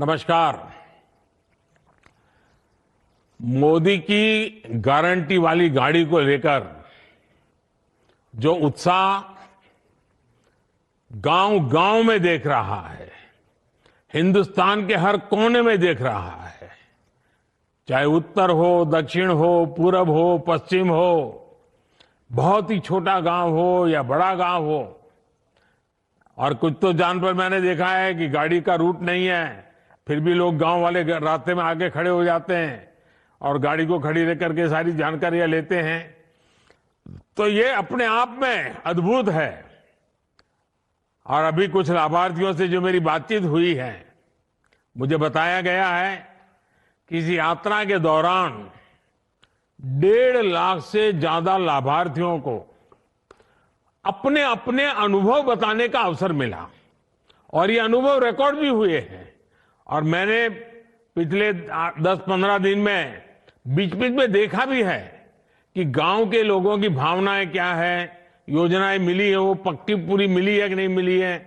नमस्कार। मोदी की गारंटी वाली गाड़ी को लेकर जो उत्साह गांव-गांव में देख रहा है, हिंदुस्तान के हर कोने में देख रहा है, चाहे उत्तर हो, दक्षिण हो, पूरब हो, पश्चिम हो, बहुत ही छोटा गांव हो या बड़ा गांव हो, और कुछ तो जान पर मैंने देखा है कि गाड़ी का रूट नहीं है, फिर भी लोग गांव वाले रास्ते में आगे खड़े हो जाते हैं और गाड़ी को खड़ी लेकर के सारी जानकारियां लेते हैं। तो ये अपने आप में अद्भुत है। और अभी कुछ लाभार्थियों से जो मेरी बातचीत हुई है, मुझे बताया गया है कि इस यात्रा के दौरान 1.5 लाख से ज्यादा लाभार्थियों को अपने अपने अनुभव बताने का अवसर मिला और ये अनुभव रिकॉर्ड भी हुए हैं। और मैंने पिछले 10-15 दिन में बीच बीच में देखा भी है कि गांव के लोगों की भावनाएं क्या है, योजनाएं मिली है वो पक्की पूरी मिली है कि नहीं मिली है,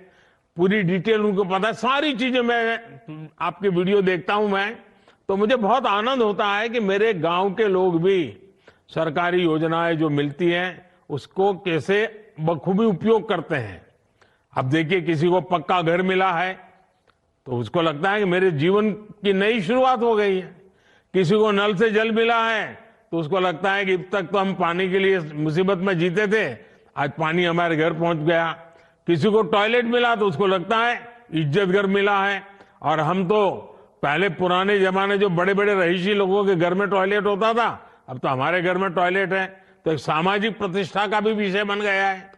पूरी डिटेल उनको पता है। सारी चीजें मैं आपके वीडियो देखता हूं मैं, तो मुझे बहुत आनंद होता है कि मेरे गांव के लोग भी सरकारी योजनाएं जो मिलती हैं उसको कैसे बखूबी उपयोग करते हैं। अब देखिए, किसी को पक्का घर मिला है तो उसको लगता है कि मेरे जीवन की नई शुरुआत हो गई है। किसी को नल से जल मिला है तो उसको लगता है कि अब तक तो हम पानी के लिए मुसीबत में जीते थे, आज पानी हमारे घर पहुंच गया। किसी को टॉयलेट मिला तो उसको लगता है इज्जत घर मिला है। और हम तो पहले पुराने जमाने जो बड़े बड़े रईसी लोगों के घर में टॉयलेट होता था, अब तो हमारे घर में टॉयलेट है, तो एक सामाजिक प्रतिष्ठा का भी विषय बन गया है।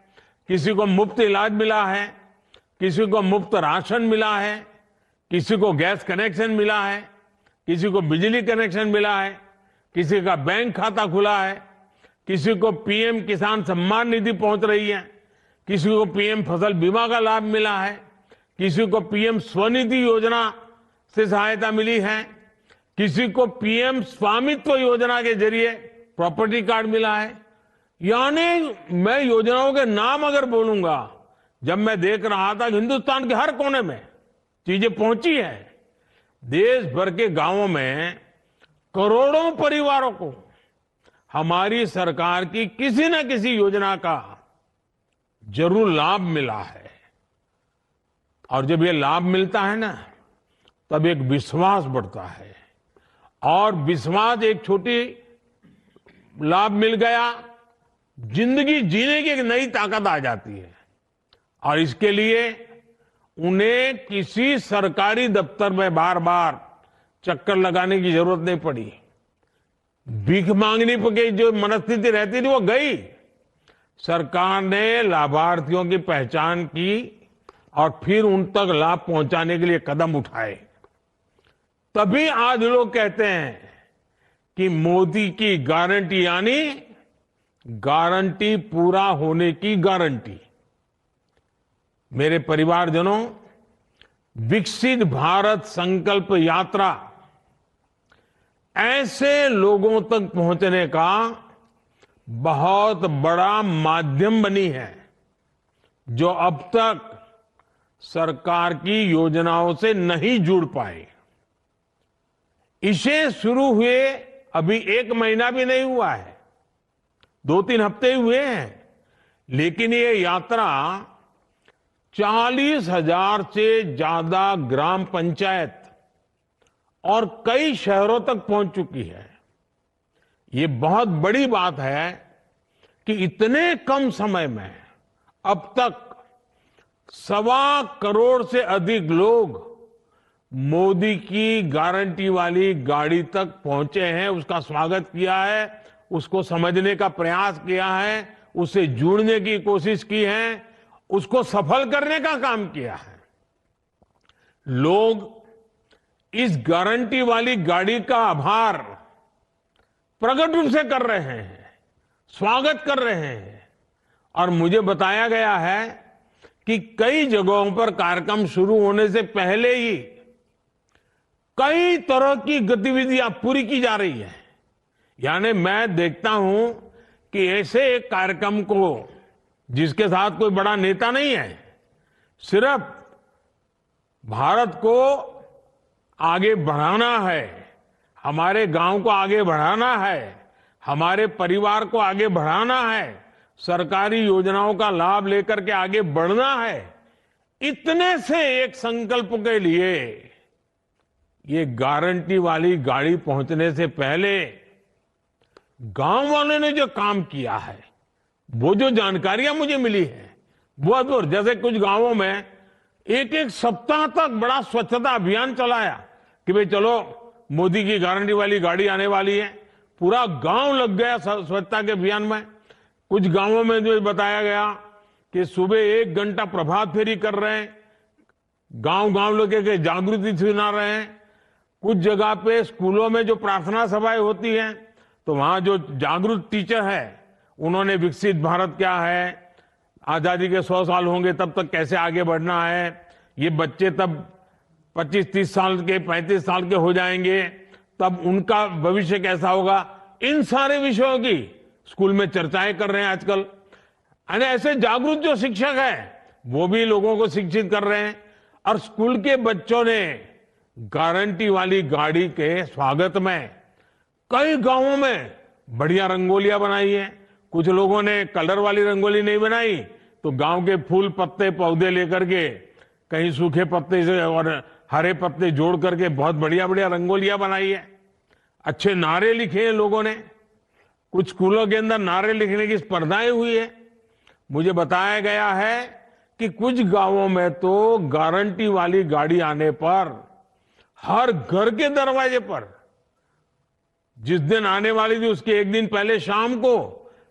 किसी को मुफ्त इलाज मिला है, किसी को मुफ्त राशन मिला है, किसी को गैस कनेक्शन मिला है, किसी को बिजली कनेक्शन मिला है, किसी का बैंक खाता खुला है, किसी को पीएम किसान सम्मान निधि पहुंच रही है, किसी को पीएम फसल बीमा का लाभ मिला है, किसी को पीएम स्वनिधि योजना से सहायता मिली है, किसी को पीएम स्वामित्व योजना के जरिए प्रॉपर्टी कार्ड मिला है। यानी मैं योजनाओं के नाम अगर बोलूंगा, जब मैं देख रहा था कि हिंदुस्तान के हर कोने में चीजें पहुंची है, देश भर के गांवों में करोड़ों परिवारों को हमारी सरकार की किसी न किसी योजना का जरूर लाभ मिला है। और जब ये लाभ मिलता है ना, तब एक विश्वास बढ़ता है, और विश्वास एक छोटी लाभ मिल गया, जिंदगी जीने की एक नई ताकत आ जाती है। और इसके लिए उन्हें किसी सरकारी दफ्तर में बार बार चक्कर लगाने की जरूरत नहीं पड़ी। भीख मांगने की जो मनस्थिति रहती थी वो गई। सरकार ने लाभार्थियों की पहचान की और फिर उन तक लाभ पहुंचाने के लिए कदम उठाए। तभी आज लोग कहते हैं कि मोदी की गारंटी यानी गारंटी पूरा होने की गारंटी। मेरे परिवारजनों, विकसित भारत संकल्प यात्रा ऐसे लोगों तक पहुंचने का बहुत बड़ा माध्यम बनी है जो अब तक सरकार की योजनाओं से नहीं जुड़ पाए। इसे शुरू हुए अभी 1 महीना भी नहीं हुआ है, 2-3 हफ्ते ही हुए हैं, लेकिन ये यात्रा 40,000 से ज्यादा ग्राम पंचायत और कई शहरों तक पहुंच चुकी है। ये बहुत बड़ी बात है कि इतने कम समय में अब तक 1.25 करोड़ से अधिक लोग मोदी की गारंटी वाली गाड़ी तक पहुंचे हैं, उसका स्वागत किया है, उसको समझने का प्रयास किया है, उससे जुड़ने की कोशिश की है, उसको सफल करने का काम किया है। लोग इस गारंटी वाली गाड़ी का आभार प्रकट रूप से कर रहे हैं, स्वागत कर रहे हैं। और मुझे बताया गया है कि कई जगहों पर कार्यक्रम शुरू होने से पहले ही कई तरह की गतिविधियां पूरी की जा रही है। यानी मैं देखता हूं कि ऐसे एक कार्यक्रम को, जिसके साथ कोई बड़ा नेता नहीं है, सिर्फ भारत को आगे बढ़ाना है, हमारे गांव को आगे बढ़ाना है, हमारे परिवार को आगे बढ़ाना है, सरकारी योजनाओं का लाभ लेकर के आगे बढ़ना है, इतने से एक संकल्प के लिए ये गारंटी वाली गाड़ी पहुंचने से पहले गांव वालों ने जो काम किया है, वो जो जानकारियां मुझे मिली है, वो अद्भुत। जैसे कुछ गांवों में एक एक सप्ताह तक बड़ा स्वच्छता अभियान चलाया कि भाई चलो मोदी की गारंटी वाली गाड़ी आने वाली है, पूरा गांव लग गया स्वच्छता के अभियान में। कुछ गांवों में जो बताया गया कि सुबह 1 घंटा प्रभात फेरी कर रहे हैं, गांव गांव लोग के जागृति सुना रहे हैं। कुछ जगह पे स्कूलों में जो प्रार्थना सभाएं होती हैं, तो वहां जो जागरूक टीचर है, उन्होंने विकसित भारत क्या है, आजादी के 100 साल होंगे तब तक कैसे आगे बढ़ना है, ये बच्चे तब 25-30 साल के 35 साल के हो जाएंगे तब उनका भविष्य कैसा होगा, इन सारे विषयों की स्कूल में चर्चाएं कर रहे हैं आजकल। यानी ऐसे जागरूक जो शिक्षक हैं वो भी लोगों को शिक्षित कर रहे हैं। और स्कूल के बच्चों ने गारंटी वाली गाड़ी के स्वागत में कई गांवों में बढ़िया रंगोलियां बनाई है। कुछ लोगों ने कलर वाली रंगोली नहीं बनाई तो गांव के फूल पत्ते पौधे लेकर के, कहीं सूखे पत्ते से और हरे पत्ते जोड़ करके बहुत बढ़िया बढ़िया रंगोलियां बनाई है। अच्छे नारे लिखे हैं लोगों ने। कुछ स्कूलों के अंदर नारे लिखने की स्पर्धाएं हुई है। मुझे बताया गया है कि कुछ गांवों में तो गारंटी वाली गाड़ी आने पर हर घर के दरवाजे पर, जिस दिन आने वाली थी उसके 1 दिन पहले शाम को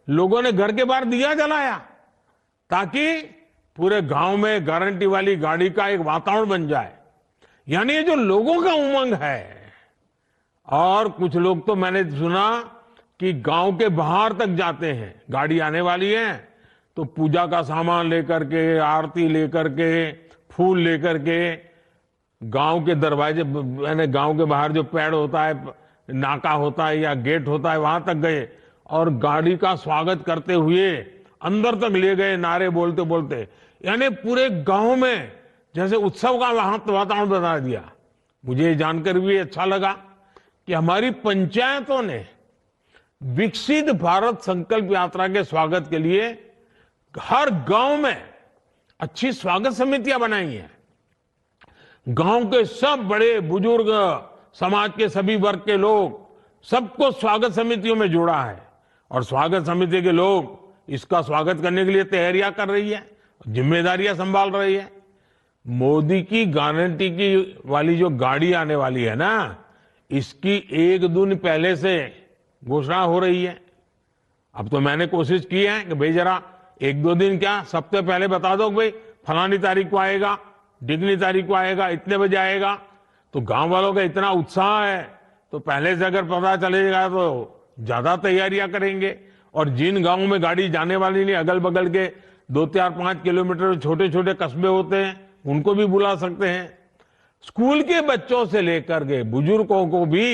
लोगों ने घर के बाहर दिया जलाया, ताकि पूरे गांव में गारंटी वाली गाड़ी का एक वातावरण बन जाए। यानी ये जो लोगों का उमंग है। और कुछ लोग तो मैंने सुना कि गांव के बाहर तक जाते हैं, गाड़ी आने वाली है तो पूजा का सामान लेकर के, आरती लेकर के, फूल लेकर के गांव के दरवाजे, यानी गांव के बाहर जो पेड़ होता है, नाका होता है या गेट होता है, वहां तक गए और गाड़ी का स्वागत करते हुए अंदर तक ले गए, नारे बोलते बोलते। यानी पूरे गांव में जैसे उत्सव का वातावरण बना दिया। मुझे ये जानकर भी अच्छा लगा कि हमारी पंचायतों ने विकसित भारत संकल्प यात्रा के स्वागत के लिए हर गांव में अच्छी स्वागत समितियां बनाई हैं। गांव के सब बड़े बुजुर्ग, समाज के सभी वर्ग के लोग, सबको स्वागत समितियों में जोड़ा है। और स्वागत समिति के लोग इसका स्वागत करने के लिए तैयारियां कर रही है, जिम्मेदारियां संभाल रही है। मोदी की गारंटी की वाली जो गाड़ी आने वाली है ना, इसकी 1 दिन पहले से घोषणा हो रही है। अब तो मैंने कोशिश की है कि भाई जरा 1-2 दिन क्या, सप्ताह पहले बता दो भाई फलानी तारीख को आएगा, डिगनी तारीख को आएगा, इतने बजे आएगा। तो गांव वालों का इतना उत्साह है, तो पहले से अगर पता चलेगा तो ज्यादा तैयारियां करेंगे। और जिन गांवों में गाड़ी जाने वाली नहीं, अगल बगल के 2-4-5 किलोमीटर छोटे छोटे कस्बे होते हैं, उनको भी बुला सकते हैं। स्कूल के बच्चों से लेकर के बुजुर्गों को भी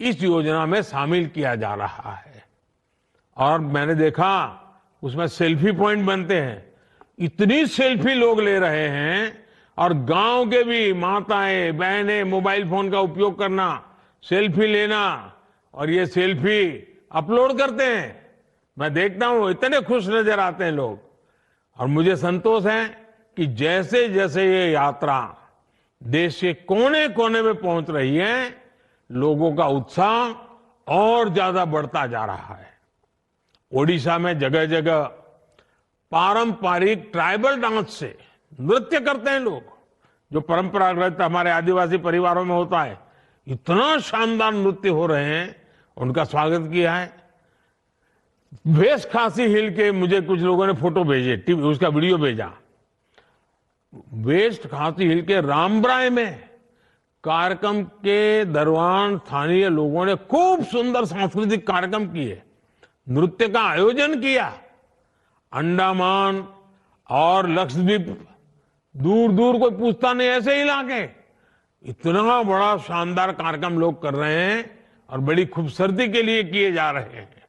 इस योजना में शामिल किया जा रहा है। और मैंने देखा उसमें सेल्फी पॉइंट बनते हैं, इतनी सेल्फी लोग ले रहे हैं। और गांव के भी माताएं बहनें मोबाइल फोन का उपयोग करना, सेल्फी लेना और ये सेल्फी अपलोड करते हैं। मैं देखता हूं इतने खुश नजर आते हैं लोग। और मुझे संतोष है कि जैसे जैसे ये यात्रा देश के कोने कोने में पहुंच रही है, लोगों का उत्साह और ज्यादा बढ़ता जा रहा है। ओडिशा में जगह जगह पारंपरिक ट्राइबल डांस से नृत्य करते हैं लोग, जो परंपरागत हमारे आदिवासी परिवारों में होता है। इतना शानदार नृत्य हो रहे हैं, उनका स्वागत किया है। वेस्ट खासी हिल के मुझे कुछ लोगों ने फोटो भेजे, उसका वीडियो भेजा। वेस्ट खासी हिल के रामब्राय में कार्यक्रम के दौरान स्थानीय लोगों ने खूब सुंदर सांस्कृतिक कार्यक्रम किए, नृत्य का आयोजन किया। अंडमान और लक्षद्वीप दूर दूर कोई पूछता नहीं, ऐसे इलाके इतना बड़ा शानदार कार्यक्रम लोग कर रहे हैं और बड़ी खूबसूरती के लिए किए जा रहे हैं।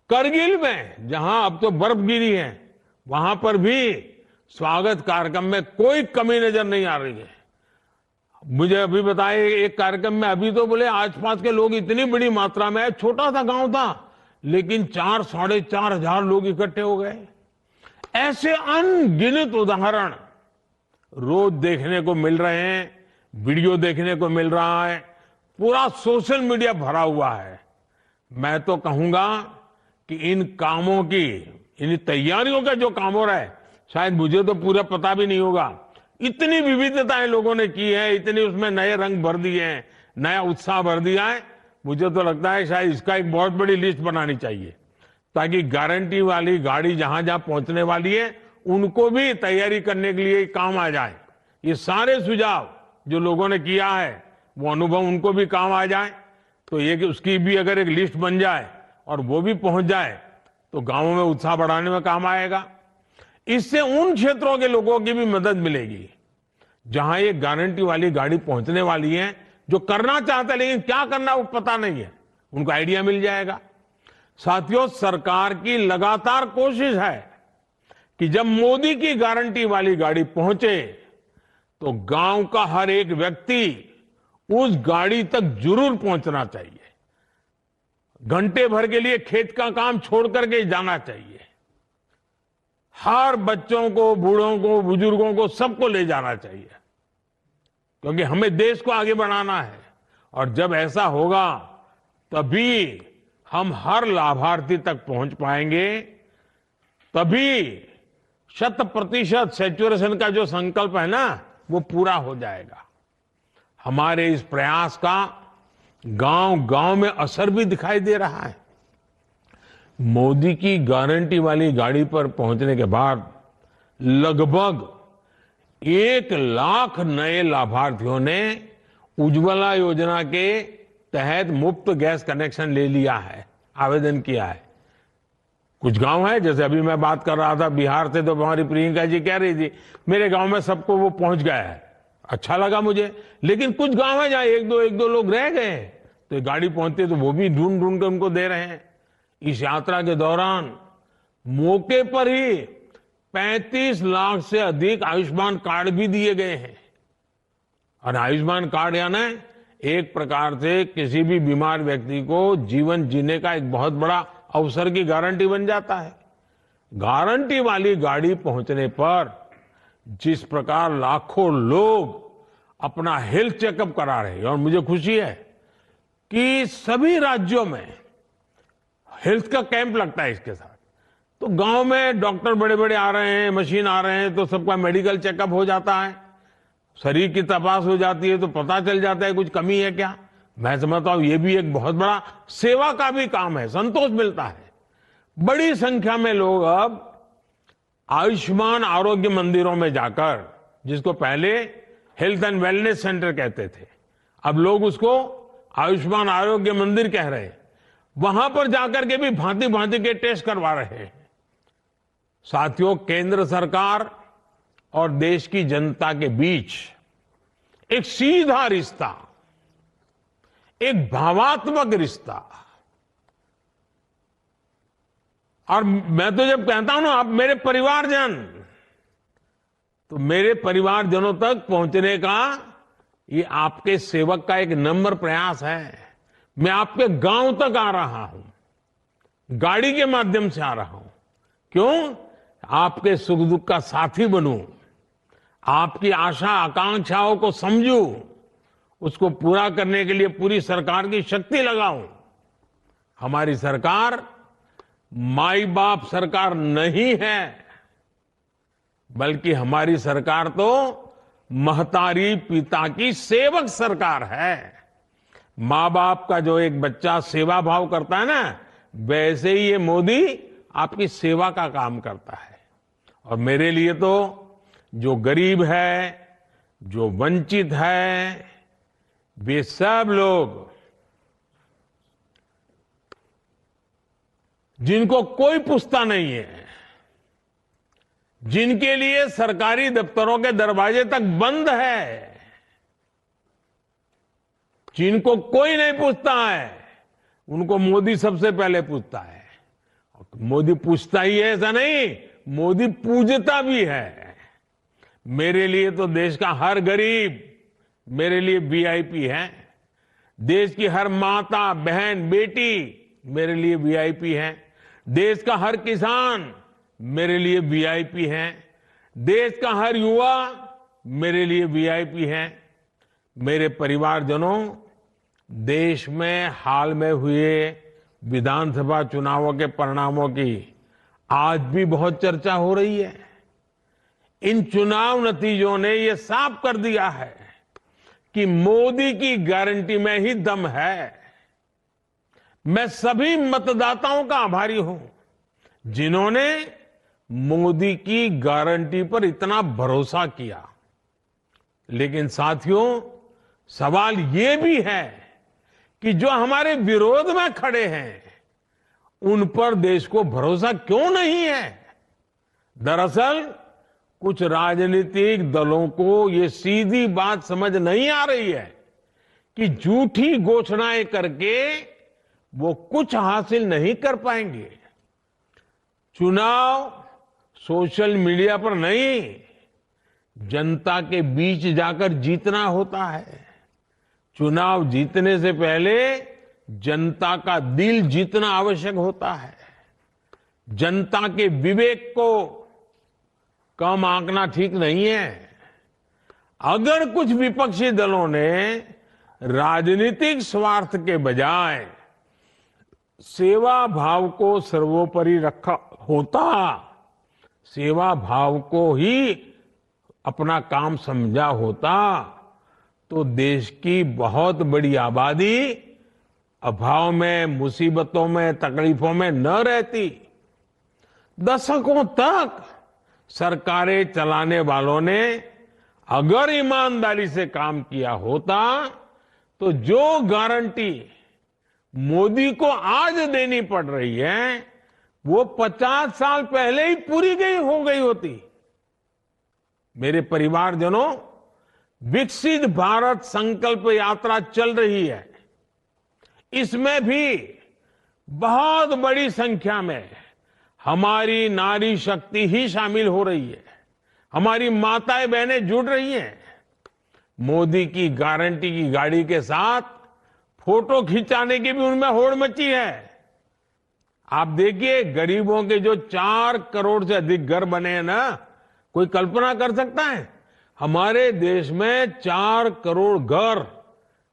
करगिल में जहां अब तो बर्फ गिरी है, वहां पर भी स्वागत कार्यक्रम में कोई कमी नजर नहीं आ रही है। मुझे अभी बताए एक कार्यक्रम में, अभी तो बोले आसपास के लोग इतनी बड़ी मात्रा में, छोटा सा गांव था लेकिन 4-4.5 हजार लोग इकट्ठे हो गए। ऐसे अनगिनत उदाहरण रोज देखने को मिल रहे हैं, वीडियो देखने को मिल रहा है, पूरा सोशल मीडिया भरा हुआ है। मैं तो कहूंगा कि इन कामों की, इन तैयारियों का जो काम हो रहा है, शायद मुझे तो पूरा पता भी नहीं होगा। इतनी विविधताएं लोगों ने की है, इतनी उसमें नए रंग भर दिए हैं, नया उत्साह भर दिया है। मुझे तो लगता है शायद इसका एक बहुत बड़ी लिस्ट बनानी चाहिए, ताकि गारंटी वाली गाड़ी जहां जहां पहुंचने वाली है उनको भी तैयारी करने के लिए काम आ जाए। ये सारे सुझाव जो लोगों ने किया है, वो अनुभव उनको भी काम आ जाए। तो ये कि उसकी भी अगर एक लिस्ट बन जाए और वो भी पहुंच जाए तो गांवों में उत्साह बढ़ाने में काम आएगा। इससे उन क्षेत्रों के लोगों की भी मदद मिलेगी जहां ये गारंटी वाली गाड़ी पहुंचने वाली है, जो करना चाहते हैं लेकिन क्या करना वो पता नहीं है, उनको आइडिया मिल जाएगा। साथियों, सरकार की लगातार कोशिश है कि जब मोदी की गारंटी वाली गाड़ी पहुंचे तो गांव का हर एक व्यक्ति उस गाड़ी तक जरूर पहुंचना चाहिए। घंटे भर के लिए खेत का काम छोड़ करके जाना चाहिए। हर बच्चों को, बूढ़ों को, बुजुर्गों को, सबको ले जाना चाहिए, क्योंकि हमें देश को आगे बढ़ाना है। और जब ऐसा होगा तभी हम हर लाभार्थी तक पहुंच पाएंगे, तभी 100% सैचुरेशन का जो संकल्प है ना, वो पूरा हो जाएगा। हमारे इस प्रयास का गांव गांव में असर भी दिखाई दे रहा है। मोदी की गारंटी वाली गाड़ी पर पहुंचने के बाद लगभग 1 लाख नए लाभार्थियों ने उज्ज्वला योजना के तहत मुफ्त गैस कनेक्शन ले लिया है, आवेदन किया है। कुछ गांव है, जैसे अभी मैं बात कर रहा था बिहार से, तो हमारी प्रियंका जी कह रही थी मेरे गांव में सबको वो पहुंच गया है। अच्छा लगा मुझे। लेकिन कुछ गांव है जहां एक दो लोग रह गए, तो ये गाड़ी पहुंचती है तो वो भी ढूंढ ढूंढ कर उनको दे रहे हैं। इस यात्रा के दौरान मौके पर ही 35 लाख से अधिक आयुष्मान कार्ड भी दिए गए हैं। और आयुष्मान कार्ड यानी एक प्रकार से किसी भी बीमार व्यक्ति को जीवन जीने का एक बहुत बड़ा अवसर की गारंटी बन जाता है। गारंटी वाली गाड़ी पहुंचने पर जिस प्रकार लाखों लोग अपना हेल्थ चेकअप करा रहे हैं, और मुझे खुशी है कि सभी राज्यों में हेल्थ का कैंप लगता है इसके साथ। तो गांव में डॉक्टर बड़े बड़े आ रहे हैं, मशीन आ रहे हैं, तो सबका मेडिकल चेकअप हो जाता है, शरीर की तपास हो जाती है, तो पता चल जाता है कुछ कमी है क्या। मैं समझता हूं ये भी एक बहुत बड़ा सेवा का भी काम है, संतोष मिलता है। बड़ी संख्या में लोग अब आयुष्मान आरोग्य मंदिरों में जाकर, जिसको पहले हेल्थ एंड वेलनेस सेंटर कहते थे, अब लोग उसको आयुष्मान आरोग्य मंदिर कह रहे हैं, वहां पर जाकर के भी भांति भांति के टेस्ट करवा रहे हैं। साथियों, केंद्र सरकार और देश की जनता के बीच एक सीधा रिश्ता, एक भावात्मक रिश्ता। और मैं तो जब कहता हूं ना आप मेरे परिवारजन, तो मेरे परिवारजनों तक पहुंचने का ये आपके सेवक का एक नम्र प्रयास है। मैं आपके गांव तक आ रहा हूं, गाड़ी के माध्यम से आ रहा हूं। क्यों? आपके सुख दुख का साथी बनूं, आपकी आशा आकांक्षाओं को समझूं, उसको पूरा करने के लिए पूरी सरकार की शक्ति लगाऊं। हमारी सरकार माई बाप सरकार नहीं है, बल्कि हमारी सरकार तो महतारी पिता की सेवक सरकार है। माँ बाप का जो एक बच्चा सेवा भाव करता है ना, वैसे ही ये मोदी आपकी सेवा का काम करता है। और मेरे लिए तो जो गरीब है, जो वंचित है, वे सब लोग जिनको कोई पूछता नहीं है, जिनके लिए सरकारी दफ्तरों के दरवाजे तक बंद है, जिनको कोई नहीं पूछता है, उनको मोदी सबसे पहले पूछता है। मोदी पूछता ही है ऐसा नहीं, मोदी पूजता भी है। मेरे लिए तो देश का हर गरीब मेरे लिए वीआईपी हैं। देश की हर माता, बहन, बेटी मेरे लिए वीआईपी हैं। देश का हर किसान मेरे लिए वीआईपी है। देश का हर युवा मेरे लिए वीआईपी है। मेरे परिवारजनों, देश में हाल में हुए विधानसभा चुनावों के परिणामों की आज भी बहुत चर्चा हो रही है। इन चुनाव नतीजों ने ये साफ कर दिया है कि मोदी की गारंटी में ही दम है। मैं सभी मतदाताओं का आभारी हूं जिन्होंने मोदी की गारंटी पर इतना भरोसा किया। लेकिन साथियों, सवाल ये भी है कि जो हमारे विरोध में खड़े हैं उन पर देश को भरोसा क्यों नहीं है। दरअसल कुछ राजनीतिक दलों को ये सीधी बात समझ नहीं आ रही है कि झूठी घोषणाएं करके वो कुछ हासिल नहीं कर पाएंगे। चुनाव सोशल मीडिया पर नहीं, जनता के बीच जाकर जीतना होता है। चुनाव जीतने से पहले जनता का दिल जीतना आवश्यक होता है। जनता के विवेक को कम आंकना ठीक नहीं है। अगर कुछ विपक्षी दलों ने राजनीतिक स्वार्थ के बजाय सेवा भाव को सर्वोपरि रखा होता, सेवा भाव को ही अपना काम समझा होता, तो देश की बहुत बड़ी आबादी अभाव में, मुसीबतों में, तकलीफों में न रहती। दशकों तक सरकारें चलाने वालों ने अगर ईमानदारी से काम किया होता तो जो गारंटी मोदी को आज देनी पड़ रही है वो 50 साल पहले ही पूरी हो गई होती। मेरे परिवारजनों, विकसित भारत संकल्प यात्रा चल रही है। इसमें भी बहुत बड़ी संख्या में हमारी नारी शक्ति ही शामिल हो रही है। हमारी माताएं बहनें जुड़ रही हैं। मोदी की गारंटी की गाड़ी के साथ फोटो खिंचाने की भी उनमें होड़ मची है। आप देखिए, गरीबों के जो 4 करोड़ से अधिक घर बने हैं ना, कोई कल्पना कर सकता है हमारे देश में 4 करोड़ घर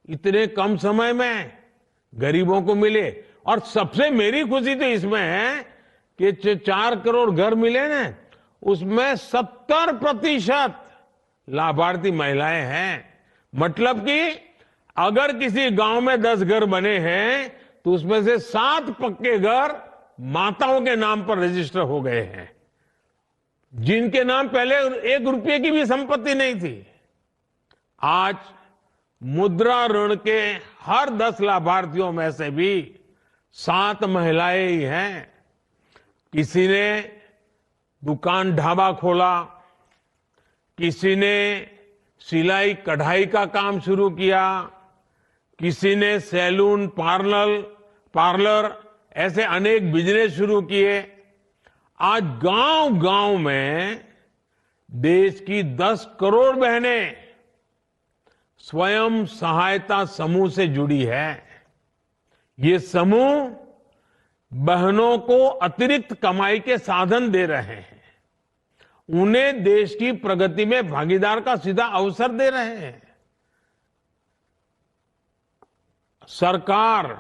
इतने कम समय में गरीबों को मिले। और सबसे मेरी खुशी तो इसमें है कि 4 करोड़ घर मिले ना, उसमें 70% लाभार्थी महिलाएं हैं। मतलब कि अगर किसी गांव में 10 घर बने हैं तो उसमें से 7 पक्के घर माताओं के नाम पर रजिस्टर हो गए हैं, जिनके नाम पहले 1 रुपये की भी संपत्ति नहीं थी। आज मुद्रा ऋण के हर 10 लाभार्थियों में से भी 7 महिलाएं ही हैं। किसी ने दुकान ढाबा खोला, किसी ने सिलाई कढ़ाई का काम शुरू किया, किसी ने सैलून, पार्लर ऐसे अनेक बिजनेस शुरू किए। आज गांव-गांव में देश की 10 करोड़ बहनें स्वयं सहायता समूह से जुड़ी है। ये समूह बहनों को अतिरिक्त कमाई के साधन दे रहे हैं, उन्हें देश की प्रगति में भागीदार का सीधा अवसर दे रहे हैं। सरकार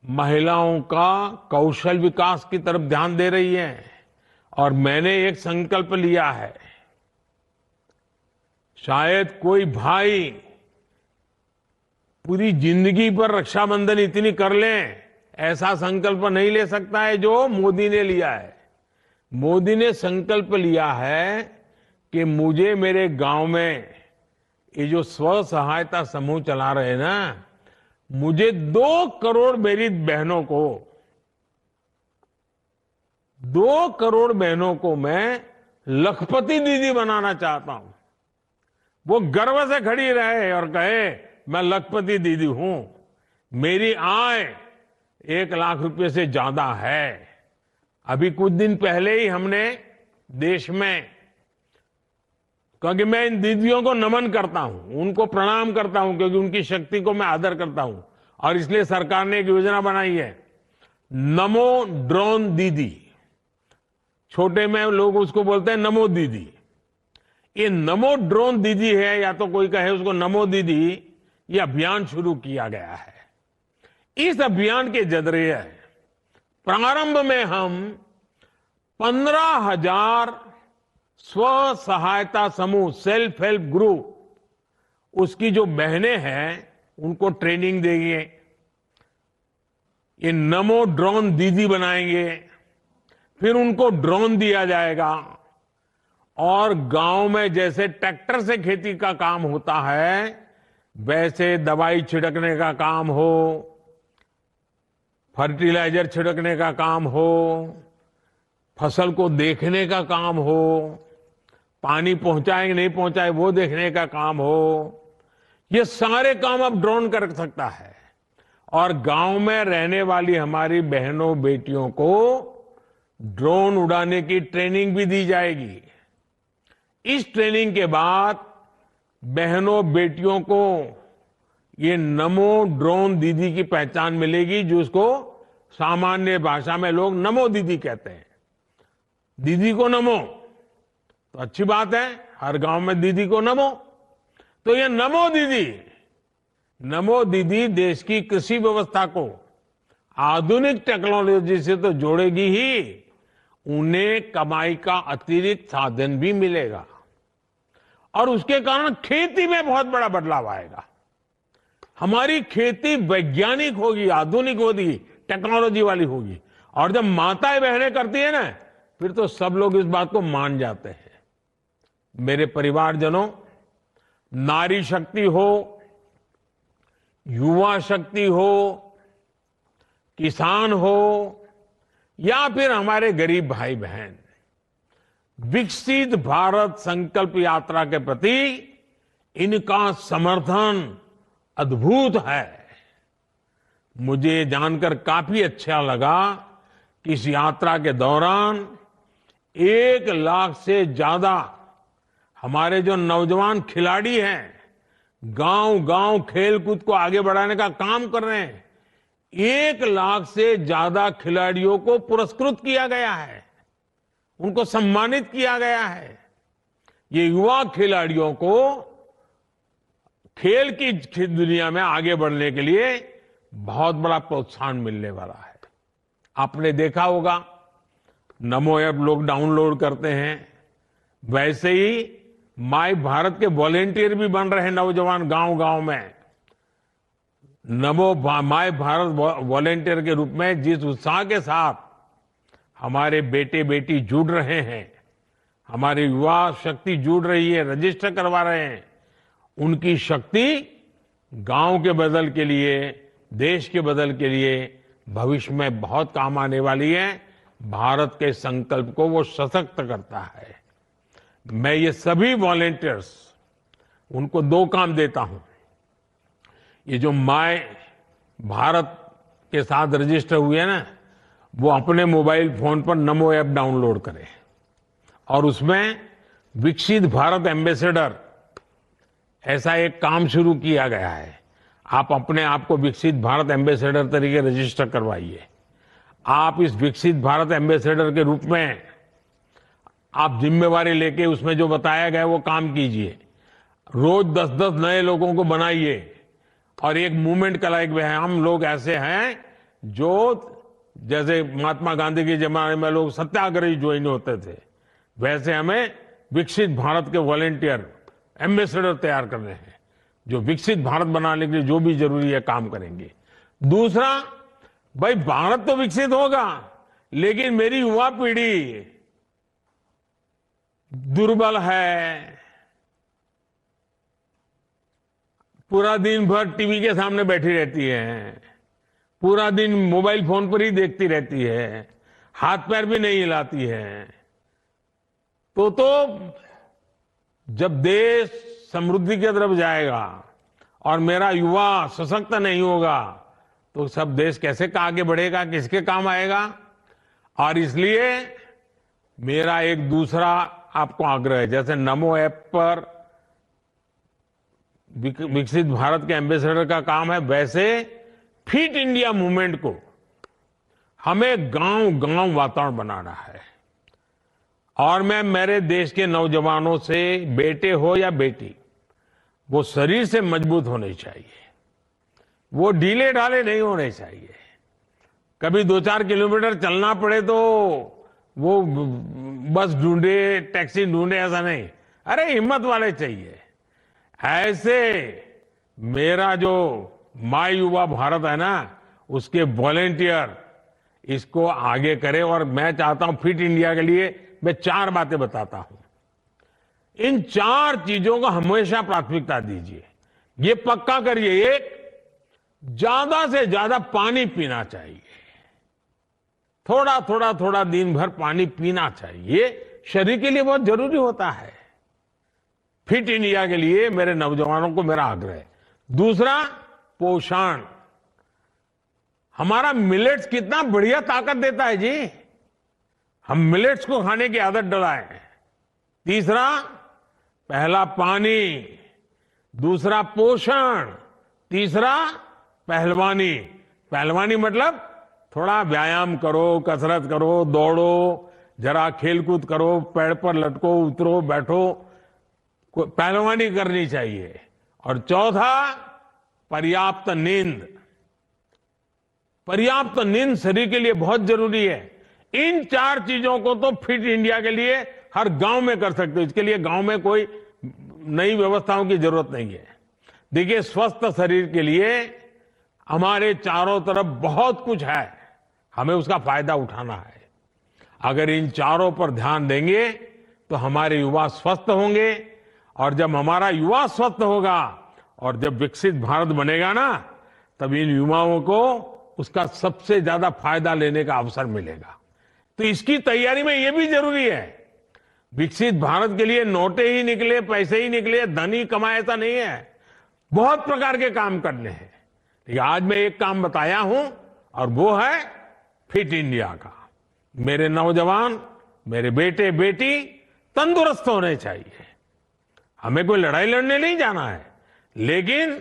महिलाओं का कौशल विकास की तरफ ध्यान दे रही है और मैंने एक संकल्प लिया है। शायद कोई भाई पूरी जिंदगी पर रक्षाबंधन इतनी कर ले, ऐसा संकल्प नहीं ले सकता है जो मोदी ने लिया है। मोदी ने संकल्प लिया है कि मुझे मेरे गांव में ये जो स्व सहायता समूह चला रहे हैं ना, मुझे 2 करोड़ मेरी बहनों को 2 करोड़ बहनों को मैं लखपति दीदी बनाना चाहता हूं। वो गर्व से खड़ी रहे और कहे मैं लखपति दीदी हूं, मेरी आय 1 लाख रुपए से ज्यादा है। अभी कुछ दिन पहले ही हमने देश में क्योंकि मैं इन दीदियों को नमन करता हूं, उनको प्रणाम करता हूं, क्योंकि उनकी शक्ति को मैं आदर करता हूं। और इसलिए सरकार ने एक योजना बनाई है, नमो ड्रोन दीदी। छोटे में लोग उसको बोलते हैं नमो दीदी। ये नमो ड्रोन दीदी है, या तो कोई कहे उसको नमो दीदी, ये अभियान शुरू किया गया है। इस अभियान के जरिए प्रारंभ में हम 15,000 स्व सहायता समूह, सेल्फ हेल्प ग्रुप, उसकी जो बहनें हैं उनको ट्रेनिंग देंगे। ये नमो ड्रोन दीदी बनाएंगे, फिर उनको ड्रोन दिया जाएगा और गांव में जैसे ट्रैक्टर से खेती का काम होता है, वैसे दवाई छिड़कने का काम हो, फर्टिलाइजर छिड़कने का काम हो, फसल को देखने का काम हो, पानी पहुंचाए कि नहीं पहुंचाए वो देखने का काम हो, ये सारे काम अब ड्रोन कर सकता है। और गांव में रहने वाली हमारी बहनों बेटियों को ड्रोन उड़ाने की ट्रेनिंग भी दी जाएगी। इस ट्रेनिंग के बाद बहनों बेटियों को ये नमो ड्रोन दीदी की पहचान मिलेगी, जो उसको सामान्य भाषा में लोग नमो दीदी कहते हैं। दीदी को नमो तो अच्छी बात है, हर गांव में दीदी को नमो। तो ये नमो दीदी देश की कृषि व्यवस्था को आधुनिक टेक्नोलॉजी से तो जोड़ेगी ही, उन्हें कमाई का अतिरिक्त साधन भी मिलेगा और उसके कारण खेती में बहुत बड़ा बदलाव आएगा। हमारी खेती वैज्ञानिक होगी, आधुनिक होगी, टेक्नोलॉजी वाली होगी। और जब माताएं बहनें करती है ना, फिर तो सब लोग इस बात को मान जाते हैं। मेरे परिवारजनों, नारी शक्ति हो, युवा शक्ति हो, किसान हो या फिर हमारे गरीब भाई बहन, विकसित भारत संकल्प यात्रा के प्रति इनका समर्थन अद्भुत है। मुझे जानकर काफी अच्छा लगा कि इस यात्रा के दौरान 1 लाख से ज्यादा हमारे जो नौजवान खिलाड़ी हैं, गांव-गांव खेलकूद को आगे बढ़ाने का काम कर रहे हैं। 1 लाख से ज्यादा खिलाड़ियों को पुरस्कृत किया गया है, उनको सम्मानित किया गया है। ये युवा खिलाड़ियों को खेल की दुनिया में आगे बढ़ने के लिए बहुत बड़ा प्रोत्साहन मिलने वाला है। आपने देखा होगा, नमो ऐप लोग डाउनलोड करते हैं, वैसे ही माय भारत के वॉलेंटियर भी बन रहे हैं नौजवान गांव-गांव में। नमो माय भारत वॉलेंटियर के रूप में जिस उत्साह के साथ हमारे बेटे बेटी जुड़ रहे हैं, हमारी युवा शक्ति जुड़ रही है, रजिस्टर करवा रहे हैं, उनकी शक्ति गांव के बदल के लिए, देश के बदल के लिए भविष्य में बहुत काम आने वाली है। भारत के संकल्प को वो सशक्त करता है। मैं ये सभी वॉलेंटियर्स, उनको 2 काम देता हूं। ये जो माय भारत के साथ रजिस्टर हुए हैं ना, वो अपने मोबाइल फोन पर नमो ऐप डाउनलोड करें और उसमें विकसित भारत एम्बेसडर, ऐसा एक काम शुरू किया गया है। आप अपने आप को विकसित भारत एम्बेसडर तरीके रजिस्टर करवाइए। आप इस विकसित भारत एम्बेसडर के रूप में आप जिम्मेवारी लेके उसमें जो बताया गया वो काम कीजिए। रोज 10-10 नए लोगों को बनाइए और एक मूवमेंट कराइए। हम लोग ऐसे हैं जो, जैसे महात्मा गांधी के जमाने में लोग सत्याग्रही ज्वाइन होते थे, वैसे हमें विकसित भारत के वॉलेंटियर एम्बेसडर तैयार करने हैं, जो विकसित भारत बनाने के लिए जो भी जरूरी है काम करेंगे। दूसरा, भाई भारत तो विकसित होगा, लेकिन मेरी युवा पीढ़ी दुर्बल है, पूरा दिन भर टीवी के सामने बैठी रहती है, पूरा दिन मोबाइल फोन पर ही देखती रहती है, हाथ पैर भी नहीं हिलाती है। तो जब देश समृद्धि की तरफ जाएगा और मेरा युवा सशक्त नहीं होगा, तो सब देश कैसे आगे बढ़ेगा, किसके काम आएगा। और इसलिए मेरा एक दूसरा आपको आग्रह है, जैसे नमो ऐप पर विकसित भारत के एम्बेसडर का काम है, वैसे फिट इंडिया मूवमेंट को हमें गांव गांव वातावरण बनाना है। और मैं मेरे देश के नौजवानों से, बेटे हो या बेटी, वो शरीर से मजबूत होने चाहिए, वो ढीले ढाले नहीं होने चाहिए। कभी 2-4 किलोमीटर चलना पड़े तो वो बस ढूंढे, टैक्सी ढूंढे, ऐसा नहीं। अरे हिम्मत वाले चाहिए। ऐसे मेरा जो माय युवा भारत है ना, उसके वॉलेंटियर इसको आगे करे। और मैं चाहता हूं फिट इंडिया के लिए मैं 4 बातें बताता हूं। इन 4 चीजों को हमेशा प्राथमिकता दीजिए। ये पक्का करिए, एक, ज्यादा से ज्यादा पानी पीना चाहिए। थोड़ा दिन भर पानी पीना चाहिए, ये शरीर के लिए बहुत जरूरी होता है। फिट इंडिया के लिए मेरे नौजवानों को मेरा आग्रह है। दूसरा, पोषण। हमारा मिलेट्स कितना बढ़िया ताकत देता है जी, हम मिलेट्स को खाने की आदत डलाएं। तीसरा, पहला पानी, दूसरा पोषण, तीसरा पहलवानी। पहलवानी मतलब थोड़ा व्यायाम करो, कसरत करो, दौड़ो, जरा खेलकूद करो, पेड़ पर लटको, उतरो, बैठो, पहलवानी करनी चाहिए। और चौथा, पर्याप्त नींद। पर्याप्त नींद शरीर के लिए बहुत जरूरी है। इन 4 चीजों को तो फिट इंडिया के लिए हर गांव में कर सकते हो। इसके लिए गांव में कोई नई व्यवस्थाओं की जरूरत नहीं है। देखिए, स्वस्थ शरीर के लिए हमारे चारों तरफ बहुत कुछ है, हमें उसका फायदा उठाना है। अगर इन चारों पर ध्यान देंगे तो हमारे युवा स्वस्थ होंगे, और जब हमारा युवा स्वस्थ होगा और जब विकसित भारत बनेगा ना, तब इन युवाओं को उसका सबसे ज्यादा फायदा लेने का अवसर मिलेगा। तो इसकी तैयारी में यह भी जरूरी है। विकसित भारत के लिए नोटे ही निकले, पैसे ही निकले, धन ही कमाए, ऐसा नहीं है। बहुत प्रकार के काम करने हैं। लेकिन आज मैं एक काम बताया हूं, और वो है फिट इंडिया का। मेरे नौजवान, मेरे बेटे बेटी तंदुरुस्त होने चाहिए। हमें कोई लड़ाई लड़ने नहीं जाना है, लेकिन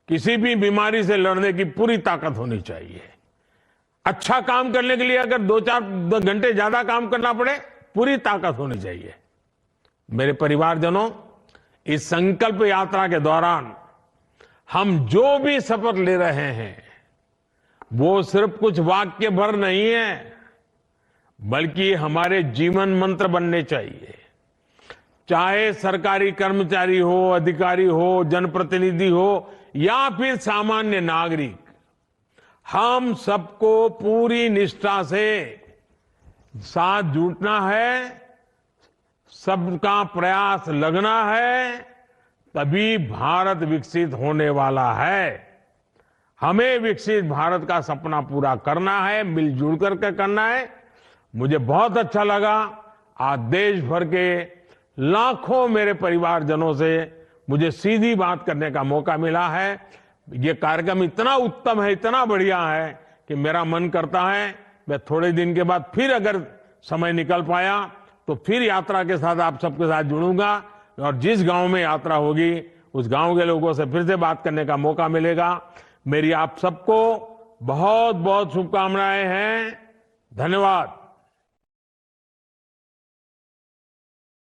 किसी भी बीमारी से लड़ने की पूरी ताकत होनी चाहिए। अच्छा काम करने के लिए अगर 2-4 घंटे ज्यादा काम करना पड़े, पूरी ताकत होनी चाहिए। मेरे परिवारजनों, इस संकल्प यात्रा के दौरान हम जो भी शपथ ले रहे हैं, वो सिर्फ कुछ वाक्य भर नहीं है, बल्कि हमारे जीवन मंत्र बनने चाहिए। चाहे सरकारी कर्मचारी हो, अधिकारी हो, जनप्रतिनिधि हो या फिर सामान्य नागरिक, हम सबको पूरी निष्ठा से साथ जुटना है, सबका प्रयास लगना है, तभी भारत विकसित होने वाला है। हमें विकसित भारत का सपना पूरा करना है, मिलजुल करके करना है। मुझे बहुत अच्छा लगा, आज देश भर के लाखों मेरे परिवारजनों से मुझे सीधी बात करने का मौका मिला है। ये कार्यक्रम इतना उत्तम है, इतना बढ़िया है कि मेरा मन करता है मैं थोड़े दिन के बाद फिर अगर समय निकल पाया तो फिर यात्रा के साथ आप सबके साथ जुड़ूंगा, और जिस गांव में यात्रा होगी उस गांव के लोगों से फिर से बात करने का मौका मिलेगा। मेरी आप सबको बहुत बहुत शुभकामनाएं हैं। धन्यवाद।